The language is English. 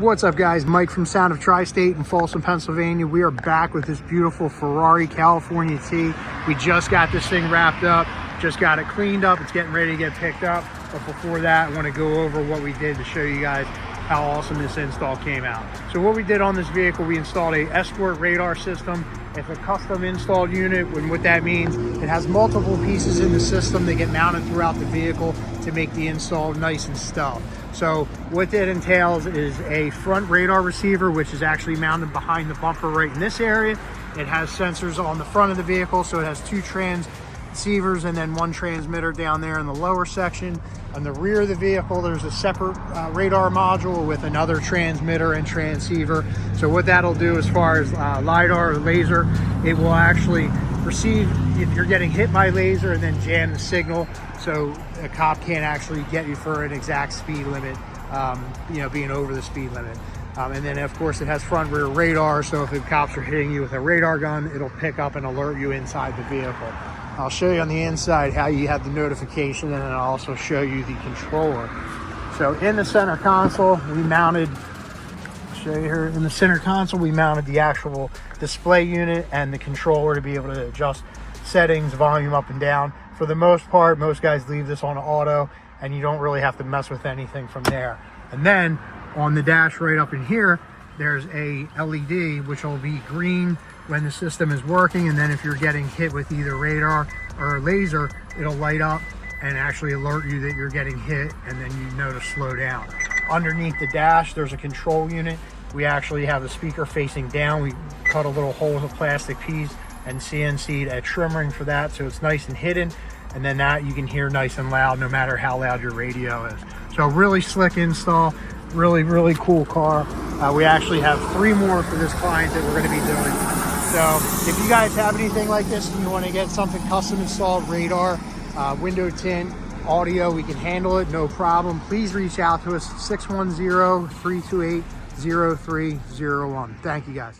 What's up, guys? Mike from Soundoftristate in Folsom, Pennsylvania. We are back with this beautiful Ferrari California T. We just got this thing wrapped up, just got it cleaned up. It's getting ready to get picked up. But before that, I want to go over what we did to show you guys how awesome this install came out. So what we did on this vehicle, we installed a Escort radar system. It's a custom installed unit, and what that means, it has multiple pieces in the system that get mounted throughout the vehicle to make the install nice and stealth. So what that entails is a front radar receiver, which is actually mounted behind the bumper right in this area. It has sensors on the front of the vehicle, so it has two transceivers and then one transmitter down there in the lower section. On the rear of the vehicle, there's a separate radar module with another transmitter and transceiver. So what that'll do as far as LiDAR or laser, it will actually receive if you're getting hit by laser and then jam the signal, so a cop can't actually get you for an exact speed limit, being over the speed limit. And then of course it has front rear radar, so if the cops are hitting you with a radar gun, it'll pick up and alert you inside the vehicle. I'll show you on the inside how you have the notification, and then I'll also show you the controller. So in the center console, we mounted, show you here, in the center console, we mounted the actual display unit and the controller to be able to adjust settings, volume up and down. For the most part, most guys leave this on auto, and you don't really have to mess with anything from there. And then on the dash right up in here, there's a LED, which will be green when the system is working, and then if you're getting hit with either radar or laser, it'll light up and actually alert you that you're getting hit, and then you know to slow down. Underneath the dash, there's a control unit. We actually have the speaker facing down. We cut a little hole with a plastic piece and CNC'd a trim ring for that, so it's nice and hidden, and then that you can hear nice and loud no matter how loud your radio is. So really slick install, really cool car. We actually have 3 more for this client that we're going to be doing. So if you guys have anything like this and you want to get something custom installed, radar, window tint, audio, we can handle it, no problem. Please reach out to us, 610-328-0301. Thank you, guys.